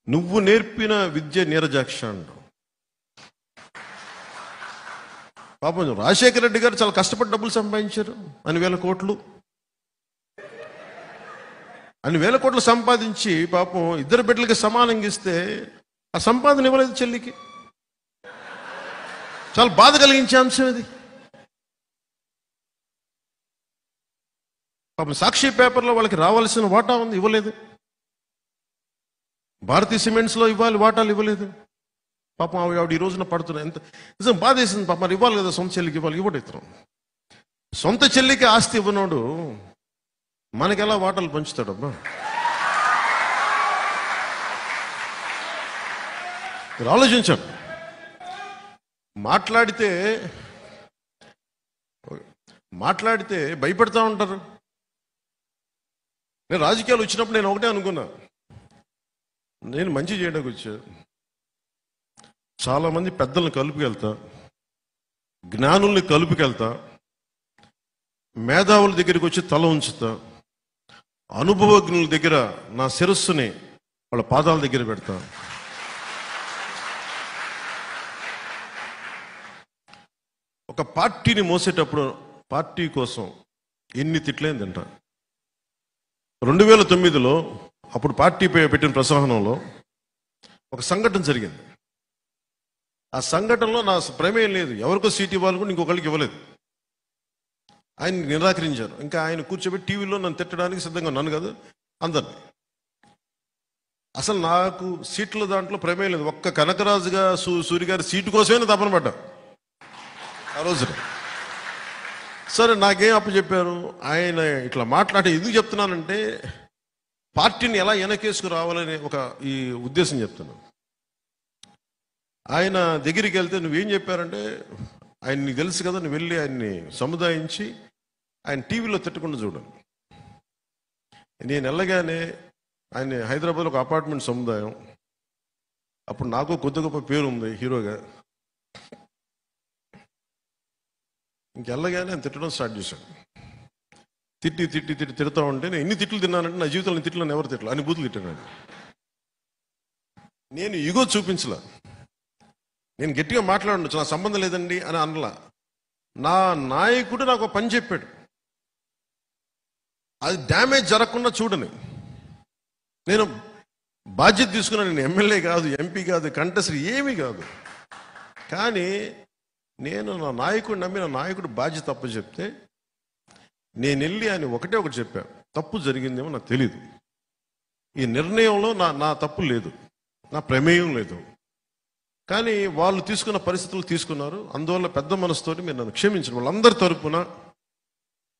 నువ్వు నేర్పిన విద్య నీరజాక్ష అండు. పాపం రాజశేఖర రెడ్డి గారు చాలా కష్టపడి డబ్బులు సంపాదించారు, అన్ని వేల కోట్లు సంపాదించి పాపం ఇద్దరు బిడ్డలకి సమానంగా ఇస్తే ఆ సంపాదన ఇవ్వలేదు చెల్లికి. చాలా బాధ కలిగించే అంశం ఇది. పాపం సాక్షి పేపర్లో వాళ్ళకి రావాల్సిన వాటా ఉంది, ఇవ్వలేదు. భారతీయ సిమెంట్స్లో ఇవ్వాలి వాటాలు, ఇవ్వలేదు. పాపం ఆవిడ ఈ రోజున పడుతున్నా ఎంత నిజం బాధ వేసింది. పాపం మరి ఇవ్వాలి కదా, సొంత చెల్లికి ఇవ్వాలి, ఇవ్వడు ఇతరం. సొంత చెల్లికి ఆస్తి ఇవ్వనోడు మనకెలా వాటాలు పంచుతాడమ్మా? మీరు ఆలోచించండి. మాట్లాడితే భయపడతా ఉంటారు. నేను రాజకీయాలు వచ్చినప్పుడు నేను ఒకటే అనుకున్నా, నేను మంచి చేయడానికి వచ్చా, చాలామంది పెద్దలను కలుపుకెళ్తా, జ్ఞానుల్ని కలుపుకెళ్తా, మేధావుల దగ్గరికి వచ్చి తల ఉంచుతా, అనుభవజ్ఞుల దగ్గర నా శిరస్సుని వాళ్ళ పాదాల దగ్గర పెడతా. ఒక పార్టీని మోసేటప్పుడు పార్టీ కోసం ఎన్ని తిట్లేని తింటా. 2009లో అప్పుడు పార్టీ పెట్టిన ప్రసంగంలో ఒక సంఘటన జరిగింది. ఆ సంఘటనలో నా ప్రమేయం లేదు, ఎవరికో సీట్ ఇవ్వాలి కూడా ఇంకొకరికి ఇవ్వలేదు. ఆయన నిరాకరించారు. ఇంకా ఆయన కూర్చోబెట్టి టీవీలో నన్ను తిట్టడానికి సిద్ధంగా, నన్ను కాదు అందరినీ. అసలు నాకు సీట్ల దాంట్లో ప్రమేయం లేదు. ఒక్క కనకరాజుగా సూర్య గారి సీటు కోసమే తపన పడ్డా ఆ రోజున. సరే, నాకేం అప్పచెప్పారు, ఆయన ఇట్లా మాట్లాడి ఎందుకు చెప్తున్నానంటే పార్టీని ఎలా వెనకేసుకు రావాలనే ఒక ఈ ఉద్దేశం చెప్తున్నాను. ఆయన దగ్గరికి వెళ్తే నువ్వేం చెప్పారంటే, ఆయన నీకు తెలుసు కదా, నువ్వు వెళ్ళి ఆయన్ని సముదాయించి ఆయన టీవీలో తిట్టకుండా చూడండి. నేను వెళ్ళగానే ఆయన హైదరాబాద్లో ఒక అపార్ట్మెంట్ సముదాయం, అప్పుడు నాకు కొద్ది గొప్ప పేరు ఉంది హీరోగా. ఇంకెళ్ళగానే ఆయన తిట్టడం స్టార్ట్ చేశాడు. తిడతా ఉంటే నేను ఎన్ని తిట్లు తిన్నానంటే నా జీవితంలో తిట్లు ఎవరు తిట్టలు అన్ని బూతులు తిట్టాను. నేను ఇగో చూపించలా, నేను గట్టిగా మాట్లాడచ్చు, నా సంబంధం లేదండి అని అనలా. నా నాయకుడు నాకు ఒక పని చెప్పాడు, అది డ్యామేజ్ జరగకుండా చూడని నేను బాధ్యత తీసుకున్నాను. నేను ఎమ్మెల్యే కాదు, ఎంపీ కాదు, కంటెస్ట్ ఏమీ కాదు. కానీ నేను నా నాయకుడు నమ్మి నా నాయకుడు బాధ్యత తప్పు చెప్తే నేను వెళ్ళి ఆయన ఒకటి చెప్పాను, తప్పు జరిగిందేమో నాకు తెలీదు, ఈ నిర్ణయంలో నా తప్పు లేదు, నా ప్రమేయం లేదు, కానీ వాళ్ళు తీసుకున్న పరిస్థితులు తీసుకున్నారు, అందువల్ల పెద్ద మనసుతోటి మీరు నన్ను క్షమించండి. వాళ్ళందరి తరపున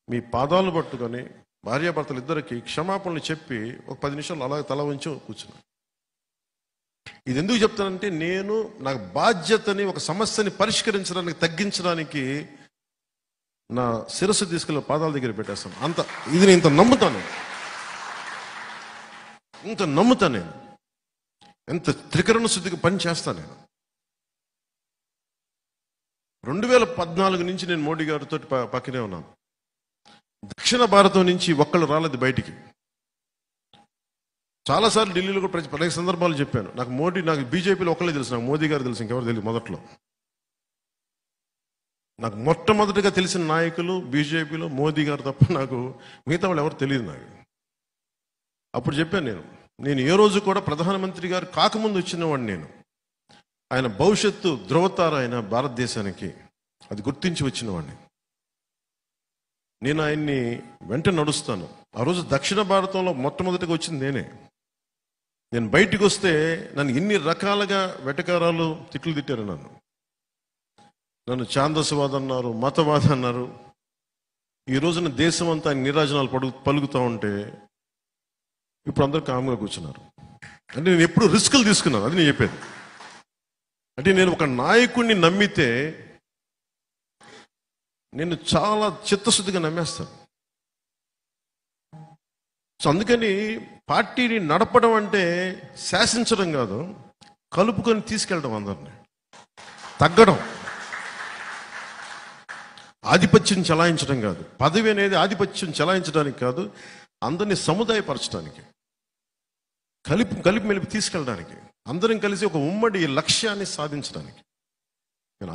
మీ పాదాలు పట్టుకొని భార్యాభర్తలు ఇద్దరికి క్షమాపణలు చెప్పి ఒక 10 నిమిషాలు అలాగే తల ఉంచి కూర్చున్నాను. ఇది ఎందుకు చెప్తానంటే, నేను నాకు బాధ్యతని ఒక సమస్యని పరిష్కరించడానికి తగ్గించడానికి నా శిరస్సు తీసుకెళ్ళి పాదాల దగ్గర పెట్టేస్తాను. ఇది నేను ఇంత నమ్ముతాను, నేను ఎంత త్రికరణ శుద్ధిగా పని చేస్తాను. నేను 2014 నుంచి నేను మోడీ గారితో పక్కనే ఉన్నాను. దక్షిణ భారతం నుంచి ఒక్కళ్ళు రాలేదు బయటికి. చాలాసార్లు ఢిల్లీలో కూడా అనేక సందర్భాలు చెప్పాను, నాకు బీజేపీలో ఒక్కళ్ళే తెలుసు, నాకు మోదీ గారు తెలుసు, ఇంకెవరు తెలియదు. మొదట్లో నాకు మొట్టమొదటిగా తెలిసిన నాయకులు బీజేపీలో మోదీ గారు తప్ప నాకు మిగతా వాళ్ళు ఎవరు తెలియదు నాకు. అప్పుడు చెప్పాను, నేను ఏ రోజు కూడా ప్రధానమంత్రి గారు కాకముందు వచ్చినవాడిని. ఆయన భవిష్యత్తు ధృవతార ఆయన భారతదేశానికి, అది గుర్తించి వచ్చినవాడిని. నేను ఆయన్ని వెంట నడుస్తాను. ఆ రోజు దక్షిణ భారతంలో మొట్టమొదటిగా వచ్చింది నేనే. నేను బయటికి వస్తే నన్ను ఎన్ని రకాలుగా వెటకారాలు తిట్లు తిట్టారు. నన్ను ఛాందసవాద అన్నారు, మతవాద అన్నారు. ఈ రోజున దేశం అంతా ఆయన నీరాజనాలు పలుకుతూ ఉంటే ఇప్పుడు అందరూ కామ్గా కూర్చున్నారు. అంటే నేను ఎప్పుడు రిస్కులు తీసుకున్నాను, అది నేను చెప్పేది. అంటే నేను ఒక నాయకుడిని నమ్మితే నేను చాలా చిత్తశుద్ధిగా నమ్మేస్తాను. సో అందుకని పార్టీని నడపడం అంటే శాసించడం కాదు, కలుపుకొని తీసుకెళ్ళడం, అందరినీ తగ్గడం. ఆధిపత్యం చెలాయించడం కాదు. పదవి అనేది ఆధిపత్యం చెలాయించడానికి కాదు, అందరినీ సముదాయపరచడానికి, కలిపి మెలిపి తీసుకెళ్ళడానికి, అందరం కలిసి ఒక ఉమ్మడి లక్ష్యాన్ని సాధించడానికి. నేను